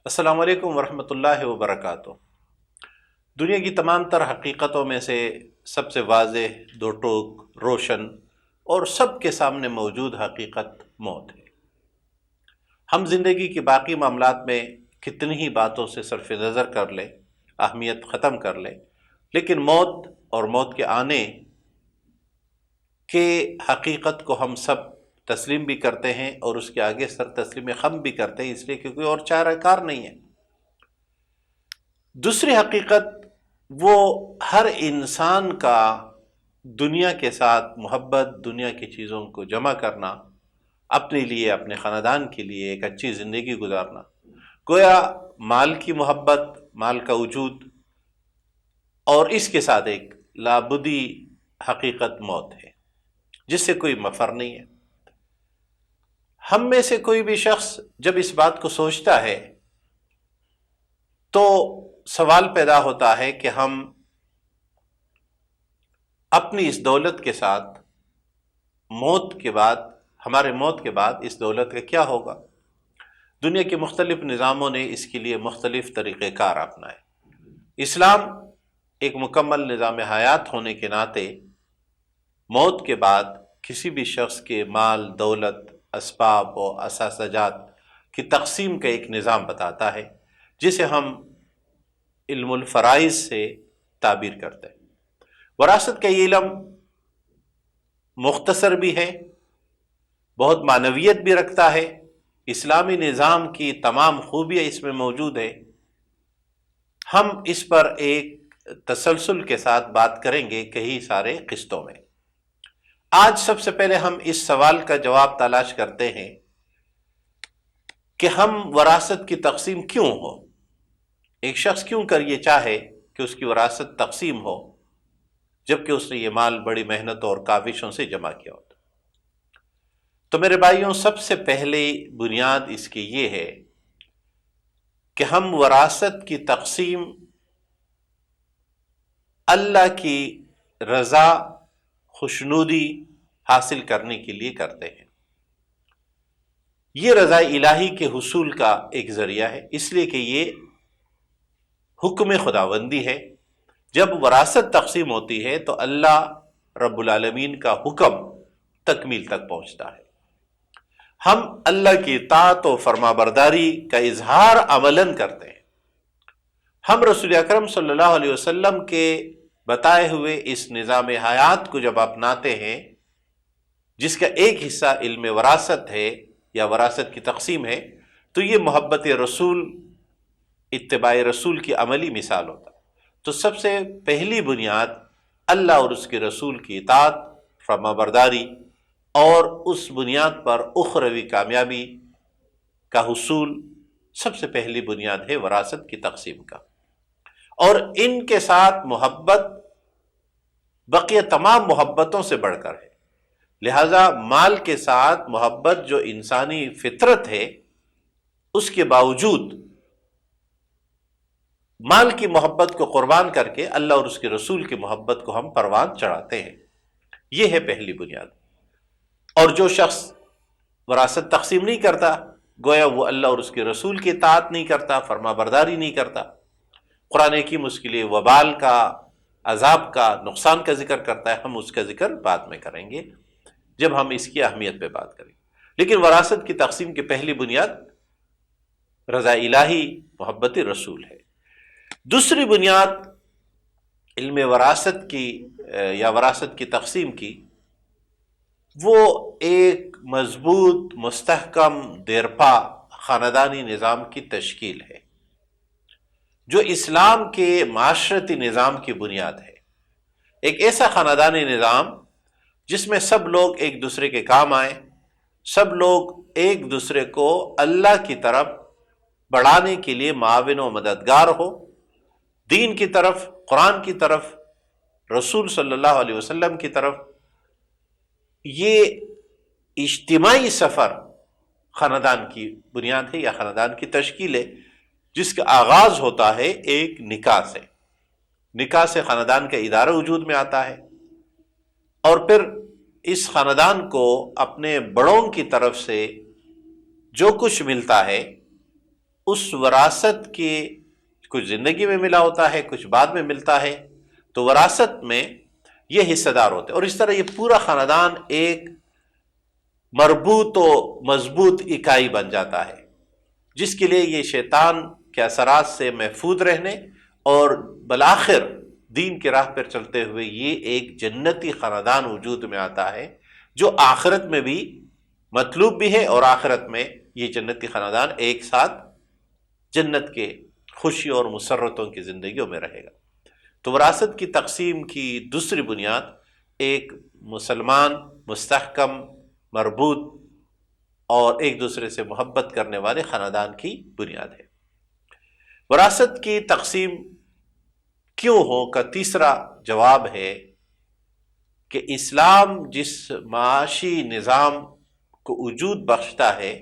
السلام علیکم ورحمۃ اللہ وبرکاتہ۔ دنیا کی تمام تر حقیقتوں میں سے سب سے واضح، دو ٹوک، روشن اور سب کے سامنے موجود حقیقت موت ہے۔ ہم زندگی کے باقی معاملات میں کتنی ہی باتوں سے صرف نظر کر لیں، اہمیت ختم کر لیں، لیکن موت اور موت کے آنے کے حقیقت کو ہم سب تسلیم بھی کرتے ہیں اور اس کے آگے سر تسلیم خم بھی کرتے ہیں، اس لیے کہ کوئی اور چارہ کار نہیں ہے۔ دوسری حقیقت وہ ہر انسان کا دنیا کے ساتھ محبت، دنیا کی چیزوں کو جمع کرنا، اپنے لیے، اپنے خاندان کے لیے ایک اچھی زندگی گزارنا، گویا مال کی محبت، مال کا وجود، اور اس کے ساتھ ایک لابدی حقیقت موت ہے جس سے کوئی مفر نہیں ہے۔ ہم میں سے کوئی بھی شخص جب اس بات کو سوچتا ہے تو سوال پیدا ہوتا ہے کہ ہم اپنی اس دولت کے ساتھ موت کے بعد، ہمارے موت کے بعد اس دولت کا کیا ہوگا؟ دنیا کے مختلف نظاموں نے اس کے لیے مختلف طریقہ کار اپنائے۔ اسلام ایک مکمل نظام حیات ہونے کے ناطے موت کے بعد کسی بھی شخص کے مال، دولت، اسباب و اثاثجات کی تقسیم کا ایک نظام بتاتا ہے جسے ہم علم الفرائض سے تعبیر کرتے ہیں۔ وراثت کا یہ علم مختصر بھی ہے، بہت معنویت بھی رکھتا ہے، اسلامی نظام کی تمام خوبیاں اس میں موجود ہے۔ ہم اس پر ایک تسلسل کے ساتھ بات کریں گے کئی سارے قسطوں میں۔ آج سب سے پہلے ہم اس سوال کا جواب تلاش کرتے ہیں کہ ہم وراثت کی تقسیم کیوں ہو؟ ایک شخص کیوں کر یہ چاہے کہ اس کی وراثت تقسیم ہو جبکہ اس نے یہ مال بڑی محنت اور کاوشوں سے جمع کیا ہوتا؟ تو میرے بھائیوں، سب سے پہلے بنیاد اس کی یہ ہے کہ ہم وراثت کی تقسیم اللہ کی رضا، خوشنودی حاصل کرنے کے لیے کرتے ہیں۔ یہ رضا الہی کے حصول کا ایک ذریعہ ہے، اس لیے کہ یہ حکم خداوندی ہے۔ جب وراثت تقسیم ہوتی ہے تو اللہ رب العالمین کا حکم تکمیل تک پہنچتا ہے۔ ہم اللہ کی اطاعت و فرمانبرداری کا اظہار عملاً کرتے ہیں۔ ہم رسول اکرم صلی اللہ علیہ وسلم کے بتائے ہوئے اس نظام حیات کو جب اپناتے ہیں، جس کا ایک حصہ علم وراثت ہے یا وراثت کی تقسیم ہے، تو یہ محبت رسول، اتباع رسول کی عملی مثال ہوتا ہے۔ تو سب سے پہلی بنیاد اللہ اور اس کے رسول کی اطاعت، فرمانبرداری، اور اس بنیاد پر اخروی کامیابی کا حصول سب سے پہلی بنیاد ہے وراثت کی تقسیم کا۔ اور ان کے ساتھ محبت بقیہ تمام محبتوں سے بڑھ کر ہے، لہذا مال کے ساتھ محبت جو انسانی فطرت ہے، اس کے باوجود مال کی محبت کو قربان کر کے اللہ اور اس کے رسول کی محبت کو ہم پروان چڑھاتے ہیں۔ یہ ہے پہلی بنیاد۔ اور جو شخص وراثت تقسیم نہیں کرتا، گویا وہ اللہ اور اس کے رسول کی اطاعت نہیں کرتا، فرما برداری نہیں کرتا۔ قرآن حکیم اس کے لیے وبال کا، عذاب کا، نقصان کا ذکر کرتا ہے۔ ہم اس کا ذکر بعد میں کریں گے جب ہم اس کی اہمیت پہ بات کریں گے۔ لیکن وراثت کی تقسیم کی پہلی بنیاد رضا الہی، محبت رسول ہے۔ دوسری بنیاد علم وراثت کی یا وراثت کی تقسیم کی، وہ ایک مضبوط، مستحکم، دیرپا خاندانی نظام کی تشکیل ہے جو اسلام کے معاشرتی نظام کی بنیاد ہے۔ ایک ایسا خاندانی نظام جس میں سب لوگ ایک دوسرے کے کام آئیں، سب لوگ ایک دوسرے کو اللہ کی طرف بڑھانے کے لیے معاون و مددگار ہو، دین کی طرف، قرآن کی طرف، رسول صلی اللہ علیہ وسلم کی طرف۔ یہ اجتماعی سفر خاندان کی بنیاد ہے یا خاندان کی تشکیل ہے، جس کا آغاز ہوتا ہے ایک نکاح سے۔ نکاح سے خاندان کا ادارہ وجود میں آتا ہے، اور پھر اس خاندان کو اپنے بڑوں کی طرف سے جو کچھ ملتا ہے اس وراثت کی کچھ زندگی میں ملا ہوتا ہے، کچھ بعد میں ملتا ہے، تو وراثت میں یہ حصہ دار ہوتے ہیں، اور اس طرح یہ پورا خاندان ایک مربوط و مضبوط اکائی بن جاتا ہے، جس کے لیے یہ شیطان کے اثرات سے محفوظ رہنے اور بالآخر دین کی راہ پر چلتے ہوئے یہ ایک جنتی خاندان وجود میں آتا ہے، جو آخرت میں بھی مطلوب بھی ہے، اور آخرت میں یہ جنتی خاندان ایک ساتھ جنت کے خوشی اور مسرتوں کی زندگیوں میں رہے گا۔ تو وراثت کی تقسیم کی دوسری بنیاد ایک مسلمان مستحکم، مربوط اور ایک دوسرے سے محبت کرنے والے خاندان کی بنیاد ہے۔ وراثت کی تقسیم کیوں ہو کا تیسرا جواب ہے کہ اسلام جس معاشی نظام کو وجود بخشتا ہے،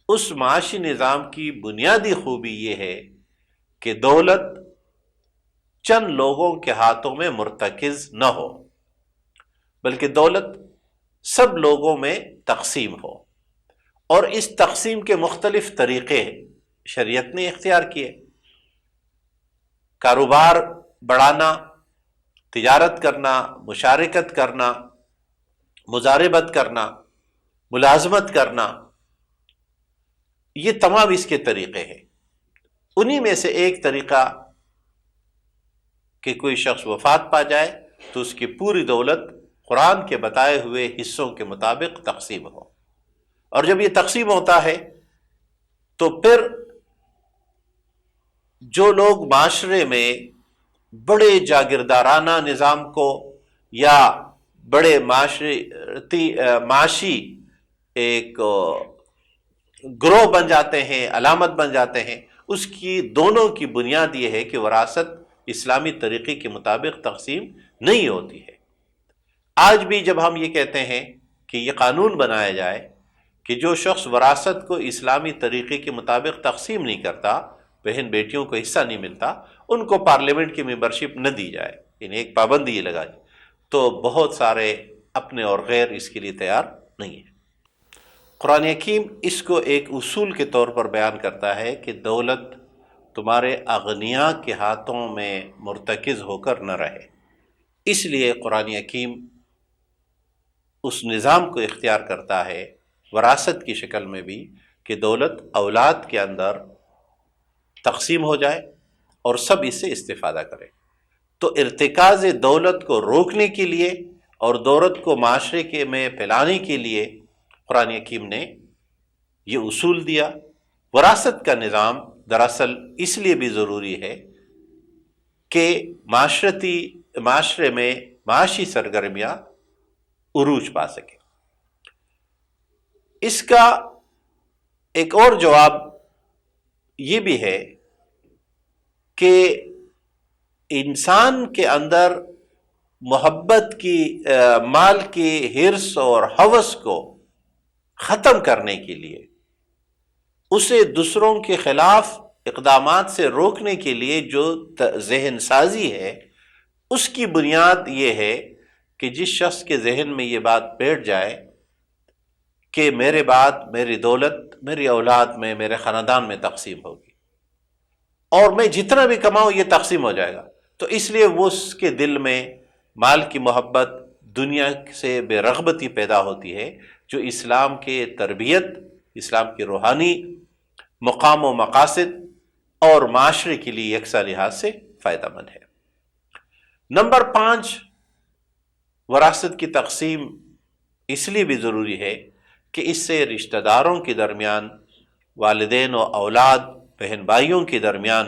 اس معاشی نظام کی بنیادی خوبی یہ ہے کہ دولت چند لوگوں کے ہاتھوں میں مرتکز نہ ہو، بلکہ دولت سب لوگوں میں تقسیم ہو، اور اس تقسیم کے مختلف طریقے شریعت نے اختیار کیے۔ کاروبار بڑھانا، تجارت کرنا، مشارکت کرنا، مضاربت کرنا، ملازمت کرنا، یہ تمام اس کے طریقے ہیں۔ انہی میں سے ایک طریقہ کہ کوئی شخص وفات پا جائے تو اس کی پوری دولت قرآن کے بتائے ہوئے حصوں کے مطابق تقسیم ہو، اور جب یہ تقسیم ہوتا ہے تو پھر جو لوگ معاشرے میں بڑے جاگیردارانہ نظام کو یا بڑے معاشی ایک گروہ بن جاتے ہیں، علامت بن جاتے ہیں، اس کی دونوں کی بنیاد یہ ہے کہ وراثت اسلامی طریقے کے مطابق تقسیم نہیں ہوتی ہے۔ آج بھی جب ہم یہ کہتے ہیں کہ یہ قانون بنایا جائے کہ جو شخص وراثت کو اسلامی طریقے کے مطابق تقسیم نہیں کرتا، بہن بیٹیوں کو حصہ نہیں ملتا، ان کو پارلیمنٹ کی ممبرشپ نہ دی جائے، یعنی ایک پابندی یہ لگا جائے، تو بہت سارے اپنے اور غیر اس کے لیے تیار نہیں ہیں۔ قرآن حکیم اس کو ایک اصول کے طور پر بیان کرتا ہے کہ دولت تمہارے اغنیاء کے ہاتھوں میں مرتکز ہو کر نہ رہے، اس لیے قرآن حکیم اس نظام کو اختیار کرتا ہے وراثت کی شکل میں بھی کہ دولت اولاد کے اندر تقسیم ہو جائے اور سب اس سے استفادہ کریں۔ تو ارتکاز دولت کو روکنے کے لیے اور دولت کو معاشرے کے میں پھیلانے کے لیے قرآن حکیم نے یہ اصول دیا۔ وراثت کا نظام دراصل اس لیے بھی ضروری ہے کہ معاشرے میں معاشی سرگرمیاں عروج پا سکے۔ اس کا ایک اور جواب یہ بھی ہے کہ انسان کے اندر محبت کی، مال کی حرص اور ہوس کو ختم کرنے کے لیے، اسے دوسروں کے خلاف اقدامات سے روکنے کے لیے جو ذہن سازی ہے، اس کی بنیاد یہ ہے کہ جس شخص کے ذہن میں یہ بات بیٹھ جائے کہ میرے بعد میری دولت میری اولاد میں، میرے خاندان میں تقسیم ہوگی، اور میں جتنا بھی کماؤں یہ تقسیم ہو جائے گا، تو اس لیے وہ اس کے دل میں مال کی محبت، دنیا سے بے رغبتی پیدا ہوتی ہے، جو اسلام کے تربیت، اسلام کے روحانی مقام و مقاصد اور معاشرے کے لیے یکساں لحاظ سے فائدہ مند ہے۔ نمبر 5، وراثت کی تقسیم اس لیے بھی ضروری ہے کہ اس سے رشتہ داروں کے درمیان، والدین و اولاد، بہن بھائیوں کے درمیان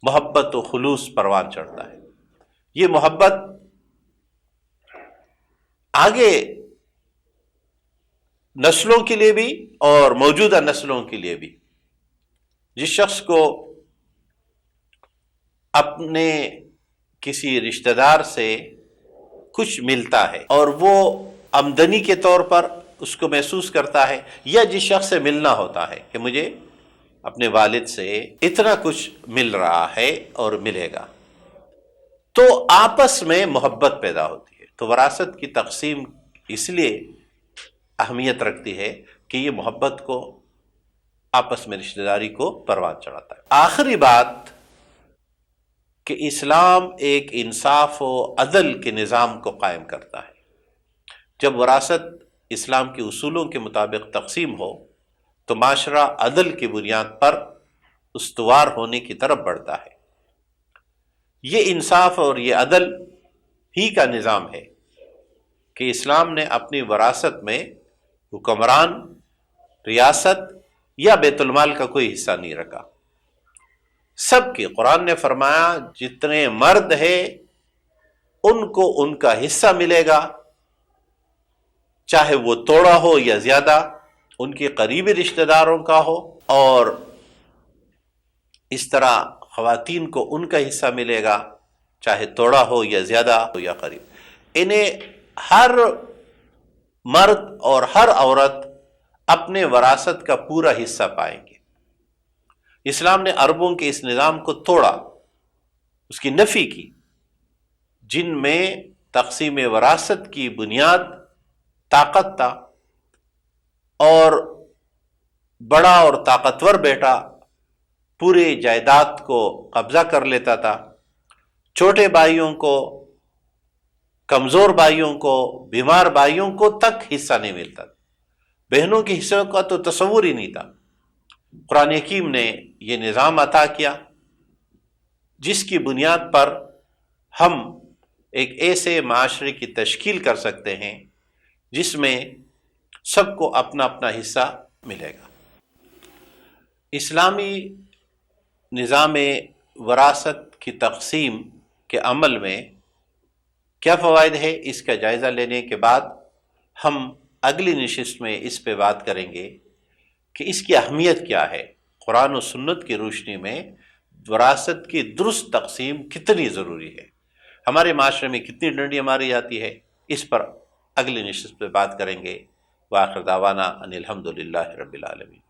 محبت و خلوص پروان چڑھتا ہے۔ یہ محبت آگے نسلوں کے لیے بھی اور موجودہ نسلوں کے لیے بھی، جس شخص کو اپنے کسی رشتہ دار سے کچھ ملتا ہے اور وہ آمدنی کے طور پر اس کو محسوس کرتا ہے، یا جس شخص سے ملنا ہوتا ہے کہ مجھے اپنے والد سے اتنا کچھ مل رہا ہے اور ملے گا، تو آپس میں محبت پیدا ہوتی ہے۔ تو وراثت کی تقسیم اس لیے اہمیت رکھتی ہے کہ یہ محبت کو آپس میں رشتہ داری کو پروان چڑھاتا ہے۔ آخری بات کہ اسلام ایک انصاف و عدل کے نظام کو قائم کرتا ہے۔ جب وراثت اسلام کے اصولوں کے مطابق تقسیم ہو تو معاشرہ عدل کی بنیاد پر استوار ہونے کی طرف بڑھتا ہے۔ یہ انصاف اور یہ عدل ہی کا نظام ہے کہ اسلام نے اپنی وراثت میں حکمران، ریاست یا بیت المال کا کوئی حصہ نہیں رکھا۔ سب کی، قرآن نے فرمایا جتنے مرد ہیں ان کو ان کا حصہ ملے گا، چاہے وہ توڑا ہو یا زیادہ، ان کے قریبی رشتہ داروں کا ہو، اور اس طرح خواتین کو ان کا حصہ ملے گا، چاہے توڑا ہو یا زیادہ ہو یا قریب۔ انہیں ہر مرد اور ہر عورت اپنے وراثت کا پورا حصہ پائیں گے۔ اسلام نے عربوں کے اس نظام کو توڑا، اس کی نفی کی، جن میں تقسیم وراثت کی بنیاد طاقت تھا، اور بڑا اور طاقتور بیٹا پورے جائیداد کو قبضہ کر لیتا تھا، چھوٹے بھائیوں کو، کمزور بھائیوں کو، بیمار بھائیوں کو تک حصہ نہیں ملتا تھا۔ بہنوں کے حصے کا تو تصور ہی نہیں تھا۔ قرآن حکیم نے یہ نظام عطا کیا جس کی بنیاد پر ہم ایک ایسے معاشرے کی تشکیل کر سکتے ہیں جس میں سب کو اپنا اپنا حصہ ملے گا۔ اسلامی نظام وراثت کی تقسیم کے عمل میں کیا فوائد ہے، اس کا جائزہ لینے کے بعد ہم اگلی نشست میں اس پہ بات کریں گے کہ اس کی اہمیت کیا ہے، قرآن و سنت کی روشنی میں وراثت کی درست تقسیم کتنی ضروری ہے، ہمارے معاشرے میں کتنی ڈنڈیاں ماری جاتی ہے، اس پر اگلی نشست پہ بات کریں گے۔ وآخر دعوانا ان الحمد للہ رب العالمین۔